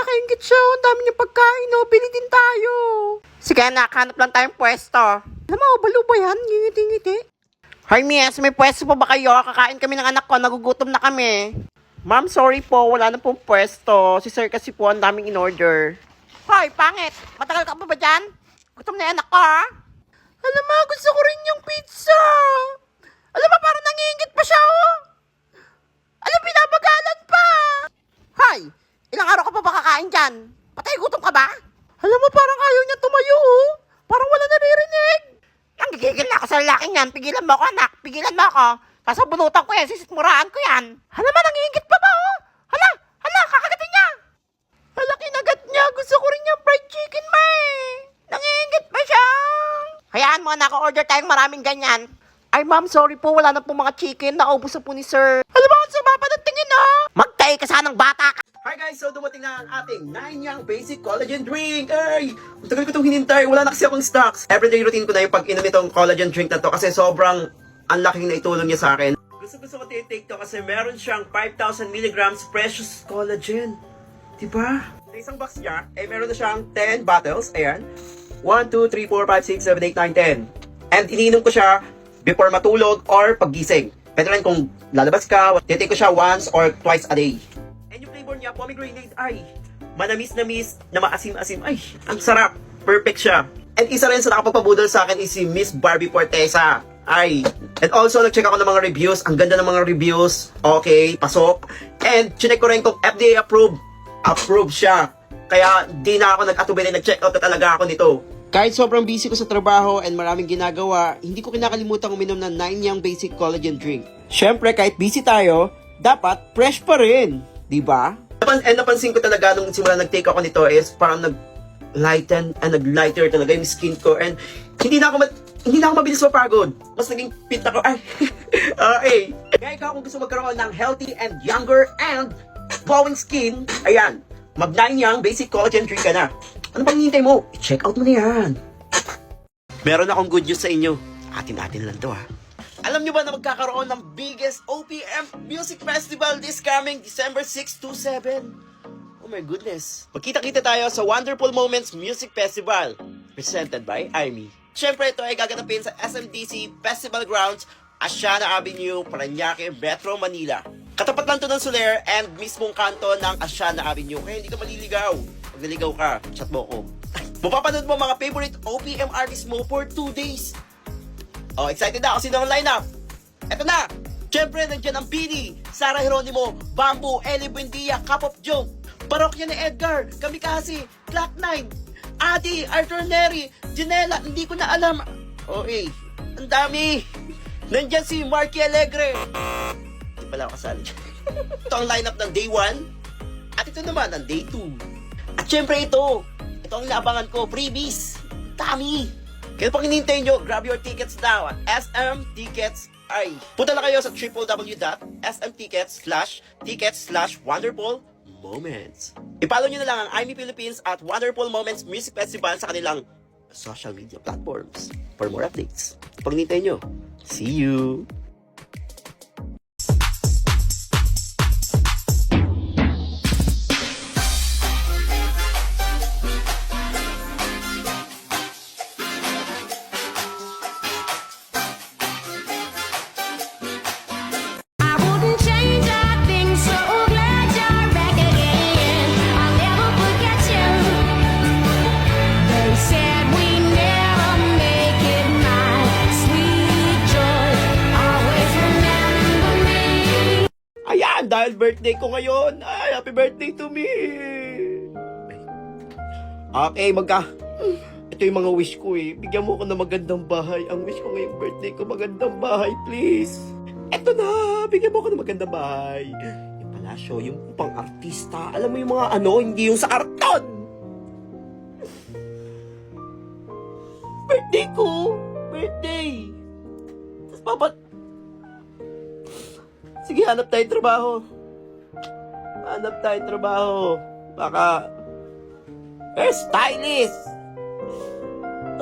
nakaingit siya. Ang dami niya pagkain, no? Bili din tayo. Sige, anak. Hanap lang tayong pwesto. Alam mo, balo ba yan? Ngingiti-ngiti. Hi, miss. May pwesto pa ba kayo? Kakain kami ng anak ko. Nagugutom na kami. Ma'am, sorry po. Wala na pong pwesto. Si sir kasi po, ang daming in-order. Hoy, pangit. Matagal ka pa ba dyan? Gutom na yung anak ko, ha? Alam mo, gusto ko rin yung pizza. Alam mo, parang nangingit pa siya, oh. Alam, pinabagalan pa. Hoy, ilang araw ka pa ba kakain dyan? Patay, gutom ka ba? Alam mo, parang ayaw niya tumayo, oh. Parang wala naririnig. Ang gigigil na ako sa lalaking yan. Pigilan mo ako, anak. Pigilan mo ako. Pasabunutan ko yan. Sisitmuraan ko yan. Hala man, nangingit pa ba, oh? Hala, kakagatin niya. Hala, kinagat niya. Gusto ko rin yung fried chicken, ma, eh. Nangingit pa siya. Hayaan mo, anak. Order tayong maraming ganyan. Ay, ma'am, sorry po. Wala na po mga chicken. Naubos na po ni sir. Alam mo, ang sama pa ng tingin, oh. Magtay ka sanang bata ka. Hi guys! So dumating na ang ating 9 Young Basic Collagen Drink! Ay! Ang tagal ko itong hinintay, wala na kasi akong stocks. Everyday routine ko na yung pag-inom itong collagen drink na to kasi sobrang ang laking na itulong niya sa akin. Gusto ko take to kasi meron siyang 5,000 milligrams precious collagen. Diba? Sa isang box niya, meron na siyang 10 bottles. Ayan. 1, 2, 3, 4, 5, 6, 7, 8, 9, 10. And ininom ko siya before matulog or paggising. Pwede rin kung lalabas ka, titake ko siya once or twice a day. And yung flavor niya, pomegranate, ay, manamis-namis, na maasim-asim, ay, ang sarap, perfect siya. And isa rin sa nakapagpabudol sa akin is si Miss Barbie Fortesa, ay, and also nag-check ako ng mga reviews, ang ganda ng mga reviews, okay, pasok, and chinek ko rin kung FDA approved siya, kaya di na ako nag-atubili, nag-check out na talaga ako nito. Kahit sobrang busy ko sa trabaho and maraming ginagawa, hindi ko kinakalimutan uminom ng 9 Young Basic Collagen Drink. Syempre, kahit busy tayo, dapat fresh pa rin. Diba? And napansin ko talaga nung simula nag-take ako nito is parang nag-lighten and nag-lighter talaga yung skin ko and hindi na ako mabilis mapagod. Mas naging fit ako. Ay, Kaya ikaw kung gusto magkaroon ng healthy and younger and glowing skin, ayan, mag 9 Young Basic Collagen Drink ka na. Ano bang hintay mo? I-check out mo na yan. Meron akong good news sa inyo. Atin-atin lang to, ha. Alam nyo ba na magkakaroon ng biggest OPM Music Festival this coming December 6 to 7? Oh my goodness. Magkita-kita tayo sa Wonderful Moments Music Festival presented by IME. Siyempre, ito ay gaganapin sa SMDC Festival Grounds, Asiana Avenue, Parañaque, Metro Manila. Katapat lang to ng Soler and mismong kanto ng Asiana Avenue. Kaya hindi ka maliligaw. Pag naligaw ka, chat mo ko. Mapapanood mo mga favorite OPM artists mo for 2 days. Oh, excited na ako. Sino ang lineup? Eto na! Siyempre, nandiyan ang Pini, Sara Geronimo, Bamboo, Ellie Buendia, Cup of Joke, Parokya ni Edgar, Kamikasi, Clock 9, Adi, Arthur Neri, Janela, hindi ko na alam. Okay, ang dami. Nandiyan si Marky Alegre. Hindi pala ako kasali. Ito ang lineup ng day 1. At ito naman ang day 2. At siyempre ito ang naabangan ko, freebies. Dami. Kaya pang hinihintay nyo, grab your tickets now at SM Tickets. Ay, punta na kayo sa www.smtickets/wonderful moments. I-follow nyo na lang ang IME Philippines at Wonderful Moments Music Festival sa kanilang social media platforms for more updates. Pag hinihintay nyo, see you! Dahil birthday ko ngayon. Ay, happy birthday to me. Okay, ito yung mga wish ko eh. Bigyan mo ko ng magandang bahay. Ang wish ko ngayong birthday ko, magandang bahay, please. Ito na, bigyan mo ko ng magandang bahay. Yung palasyo, yung pang-artista. Alam mo yung mga hindi yung sa karton. Birthday ko. Birthday. Tapos sige, hanap tayo trabaho. Baka stylist.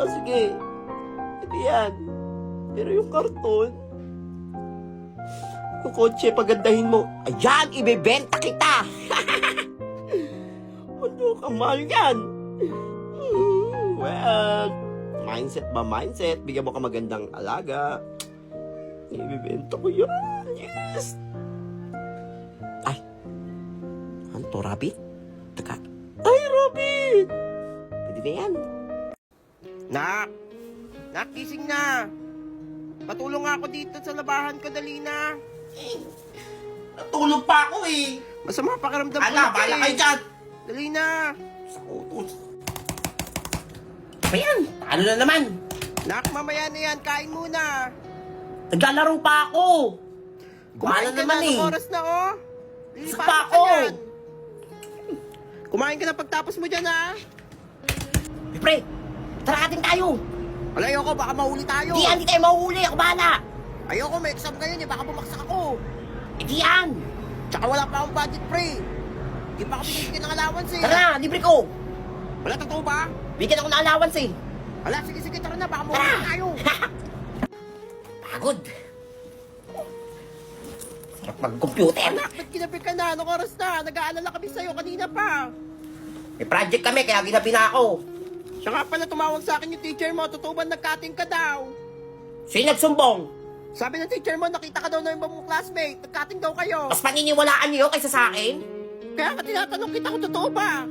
Sige. Ito yan. Pero yung karton, yung kotse, pagandahin mo. Ayan, ibebenta kita. Ano? Mukhang mahal yan. Well, mindset ba mindset? Bigyan mo ka magandang alaga. Ibibenta ko yan. Yes! Ay! Ano to, rabbit? Teka. Ay, rabbit! Pwede na yan. Nak! Nak, gising na! Patulong nga ako dito sa labahan ko, dali na. Natulog pa ako eh. Masama pakiramdam ko. Ala, bala kayo dyan. Dali na. Sa utos. Ano yan? Ano na naman? Nak, mamaya na yan. Kain muna. Naglalaro pa ako. Kumain ka naman na. eh. Anong oras na, oh? Isa Lilipatan pa ka ako. yan. Kumain ka na pagtapos mo dyan, ha? Pre, tara atin tayo. Wala, ayoko. Baka mahuli tayo. Hindi tayo mahuhuli. Ako bahala. Ayoko, may exam ngayon, eh. Baka bumaksak ako. Hindi yan. Tsaka wala pa akong budget, pre. Di pa ako binibigyan ng allowance, eh. Tara na, libre ko. Wala, totoo ba? Bigyan ako ng allowance eh. Wala, sige, sige, tara na. Baka mahuli tayo. Pagod. Sarap mag-computer. Anak, ba't ginabi ka na? Anong oras na? Nag-aalala kami sa'yo kanina pa. May project kami, kaya ginabi na ako. Siya nga pala tumawag sa akin yung teacher mo. Totoo ba nagkating ka daw? Sino nagsumbong? Sabi ng teacher mo, nakita ka daw ng ibang mong classmate. Nagkating daw kayo. Mas paniniwalaan niyo kaysa sa akin? Kaya ka tinatanong kita kung totoo ba?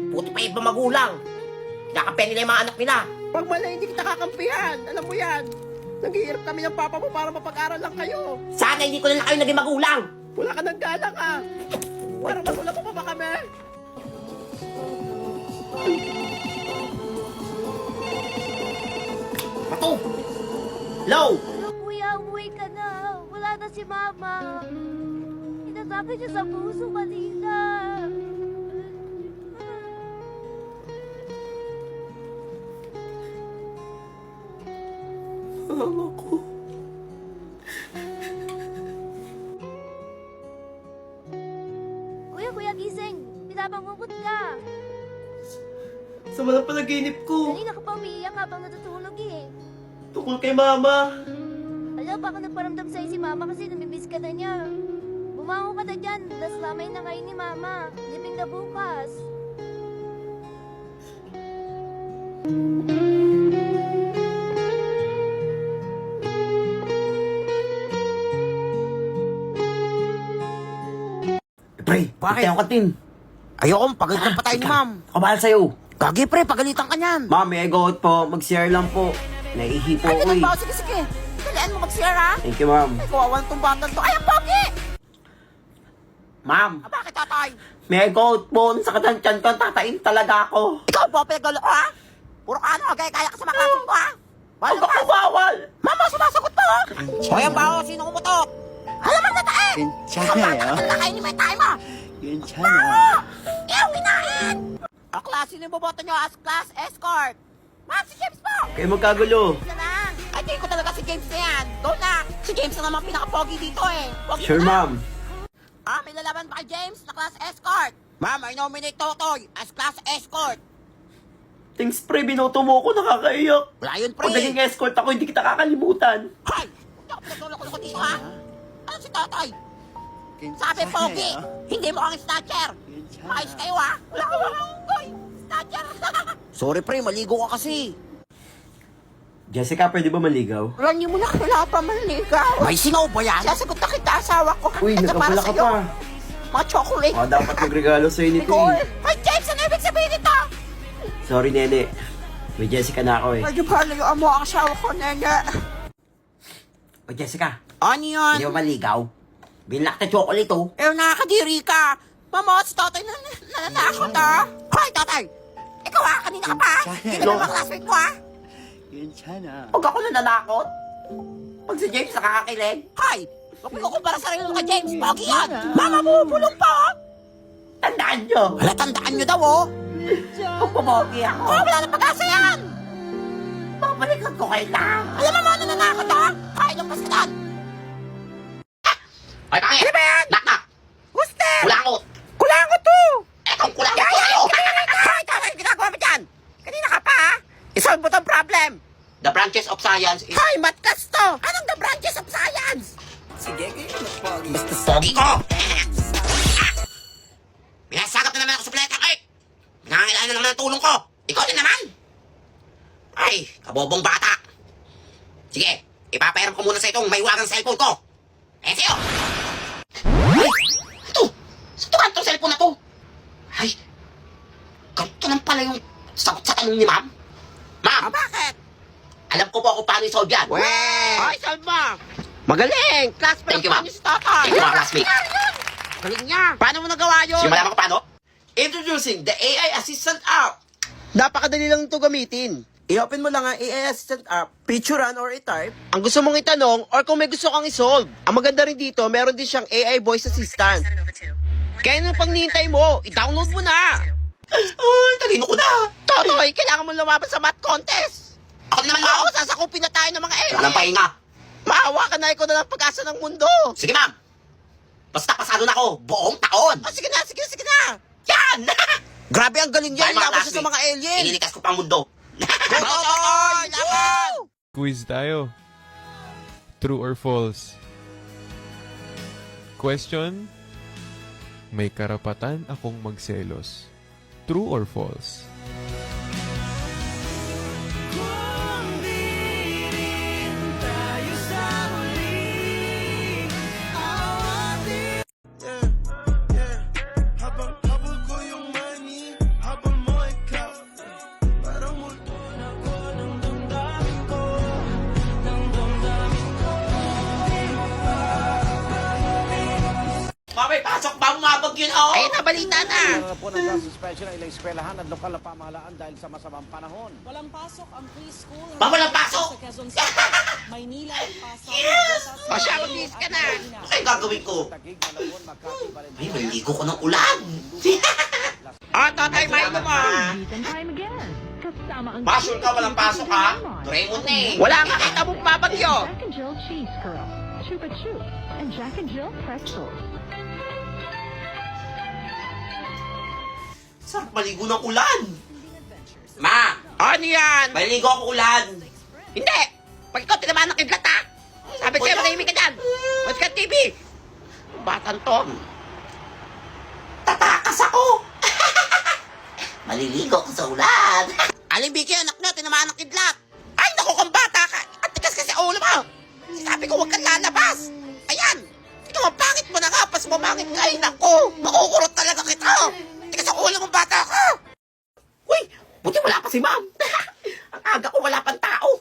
Buti pa iba magulang. Kinakapen nila yung mga anak nila. Pag mali, hindi kita kakampihan. Alam mo yan. Naghihirap kami ng papa mo para mapag-aral lang kayo. Sana hindi ko na lang kayo naging magulang. Wala ka ng galang, ah. Parang magulang pa ba kami? Pato! Low! Ano, kuya, umuwi ka na. Wala na si mama. Inasabi siya sa puso kanina. Mama ko. Kuya, gising. Binabangungot ka. Sama ng panaginip ko. Kanina ka pa umiiyak habang natutulog eh. Tukol kay mama. Alam, baka nagparamdam sa'yo si mama kasi namimiss ka na niya. Bumangon ka na dyan. Last lamay na ngayon ni mama. Libing na bukas. Pre, Bakit? tayo katin. Ayoko, pagalitan pa tayo ni ma'am. Kabahal sa'yo. Gagi, pre, pagalitan ka niyan. Ma'am, may go out po. Mag-share lang po. Naihi po ako eh. Sige, sige. Dalian mo mag-share, ha? Thank you, ma'am. Ay, kawawan tong batang to. Ay, ang pogi! Ma'am, Bakit, tatay? may go out po. Sa katansyan ko, tatain talaga ako. Ikaw po, pinagalo ko, ha? Puro ka ano, gaya-gaya ka sa mga klaseng ko, ha? Huwag ako bawal. Mama, sumasagot pa, ha? O, yan ba, o? Sino kumutok? Alam mo na tayo! 괜찮아요. Nakain niyo may tayo mo! 괜찮아. Ew, kinain! Ang klase niyo boboto niyo as class escort. Ma'am, si James po! Kayo magkagulo. Yan na. Ay, tingin ko talaga si James na yan. Go na! Si James na naman pinaka-pogi dito eh. Pogi Sure, na. ma'am. Ah, may lalaban pa kay James na class escort. Ma'am, I nominate Totoy as class escort. Thanks, pre. Binoto mo ako. Nakakaiyak. Wala yun, pre. Pag naging escort ako, hindi kita kakalimutan. Hoy! Hindi ako pinaguloko dito, ha? Ano si Totoy? Sabi, pogi! Hindi mo ang snatcher! Ayos kayo, ha? Wala ka mga unggoy! Snatcher! Sorry, pre. Maligo ka kasi. Jessica, pwede ba maligaw? Wala niyo muna wala pa manligaw. May singaw ba yan? Sasagot na kita, asawa ko. Uy, Ito para nagkabula ka sa'yo. pa. Mga chocolate. O, dapat magregalo sa'yo nito Nicole. eh. Ay, James, ano ibig sabihin nito? Sorry, nene. May Jessica na ako eh. Medyo palayuan mo ang asawa ko, nene. O, Jessica, Ano yun? hindi ba maligaw? Binlock na chocolate oh. Eh, nakakadiri ka. Mama, si tatay nananakot, ha? Hoy, tatay! Ikaw, ha? Kanina ka pa, ha? Hindi ka naman classmate ko, ha? 괜찮아. Huwag ako nananakot. Pag si James nakakakilig. Hoy! Huwag mo kumpara sarili mo kay James. Pogi yan. Mama mo, bulong pa, ha? Tandaan nyo. Wala, tandaan nyo daw, oh. Kung pumogi ako. Oh, wala na pag-asa yan. Babalikan ko kayo lang. Alam mo mga nananakot, ha? Kaya lumpas ka doon. Ay, pangit! Ano ba yan? Naknak! Gusto! Kulangot! Kulangot to! Etong kulangot Yaya! sa'yo! Hoy, tatay, ginagawa mo dyan? Kanina ka pa, ha? Isolve mo tong problem. The branches of science is... Hoy, matkas to! Anong the branches of science? Sige, Basta pogi ko! Pinasagap na naman ako sa planeta, eh! na naman ang tulong ko. Ikaw din naman. Ay, kabobong bata. Sige, ipapairam ko muna sa itong may wagang cellphone ko. Ayan sa'yo. Ay, ito. Saan ka itong cellphone na to? Ay, ganito lang pala yung sagot sa tanong ni ma'am. Ma'am, Bakit? alam ko po kung paano i-solve yan. Ay, solve mo. Magaling. Classmate Thank you, ma'am. niyo si Tatay. Thank you, mga classmate. Galing niya. Paano mo nagawa yun? Sige, malaman ko paano? Introducing the AI Assistant app. Napakadali lang ito gamitin. I-open mo lang ang AI Assistant app, picturean or i-type ang gusto mong itanong or kung may gusto kang i-solve. Ang maganda rin dito, meron din siyang AI voice assistant. Kaya nang pang nihintay mo, i-download mo na. Ay, talino ko na. Totoy, kailangan mo lumaban sa math contest. Ako naman Ako, ako. sasakupin na tayo ng mga alien. Walang pahinga. Maawa ka na, ikaw na lang pag-asa ng mundo. Sige, ma'am. Basta pasado na ako, buong taon. Sige na, sige na. Yan! Grabe, ang galing niya. Ay, mga Laban siya sa classmate, mga alien. Ililikas ko pang mundo. Go, Totoy! Laban! Quiz tayo. True or false? Question: may karapatan akong magselos. True or false? Habang ko yung money, habang mo ikaw, parang multo na ko ng damdamin ko, Mamay, pasok ba? Umabag yun, oh! Ayun na, balita na. po ng Gas Special ay ilang eskwelahan at lokal na pamahalaan dahil sa masamang panahon. Walang pasok ang preschool. Ma'am, walang pasok! Sa Quezon City, Maynila, Pasay, Yes! O siya, mag-miss ka na. Ano kayong gagawin ko? Tagig, Malabon, Makati, Valenzuela. Ay, maliligo ko ng ulan. O, Totoy, maino mo. Pasok ka, walang pasok, ha? Doraemon na eh. Wala nga kita mong babagyo. Jack and Jill Cheese Curl, Chupa Chup, and Jack and Jill Pretzels. Sarap maligo ng ulan. Ma, Ano yan? maliligo ako ulan. Hindi. Pag ikaw tinamaan ng kidlat, ha? Sabi ko, manahimik ka dyan. Watch ka TV. Batang to. Tatakas ako. Maliligo ko sa ulan. Aling Vicky, anak na, tinamaan ng kidlat. Ay, naku, kung bata ka. Ang tigas kasi ulo mo. Sabi ko, huwag kang lalabas. Ayan. Ikaw, ang pangit mo na nga. Pas mamangit ka. Ay, naku. Makukurot talaga kita. Tigas ang ulo mong bata ka. Uy, buti wala pa si ma'am. Ang aga ko, wala pang tao.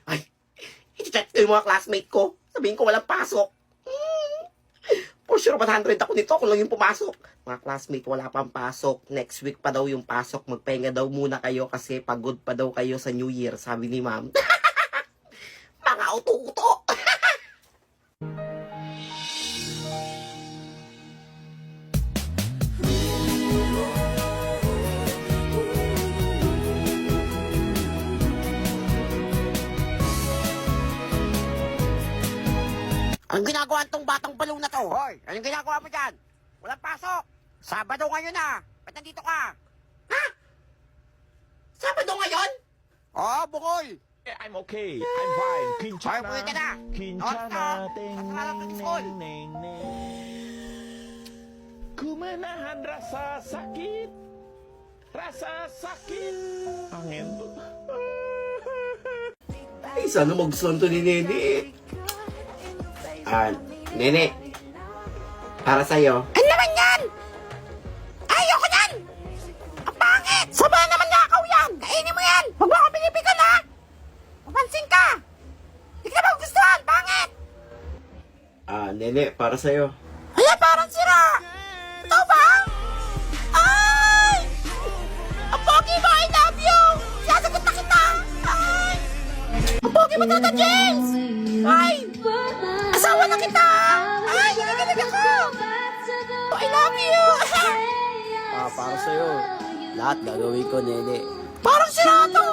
Ay, i-chat ko yung mga classmate ko. Sabihin ko walang pasok. For sure, 100 ako nito. Ako lang yung pumasok. Mga classmate, wala pang pasok. Next week pa daw yung pasok. Magpahinga daw muna kayo kasi pagod pa daw kayo sa New Year, sabi ni ma'am. Mga uto-uto. Anong ginagawa tong batang balaw na to? Hoy, anong ginagawa mo dyan? Walang pasok. Sabado ngayon na. Ba't nandito ka? Ha? Sabado ngayon? Oo, bukol. I'm okay, I'm fine. Hoy, Kinchana, buhay ka na. Kinchana, ting, Masarap ning, ang school. ning, ning, ning. Kumanahan rasa sakit, rasa sakit. Angin to. Ay, sana magustuhan to ni Nene. Nene. Para sa'yo. Ano naman yan? Ayoko yan! Ang pangit! Saba naman nakaw yan! Kainin mo yan! Huwag mo ako pinipigan, ha! Mapansin ka! Hindi ka na magustuhan! Pangit! Nene, para sa'yo. Ay, parang sira! Ito ba? Ay! Ang pogi mo! I love you! Sasagot na kita! Ay! Ang pogi mo, Tata James! Ay! Asawa na kita! Ay! Nagagalit ako! I love you! Para sa'yo, lahat gagawin ko, Nene. Parang sira to!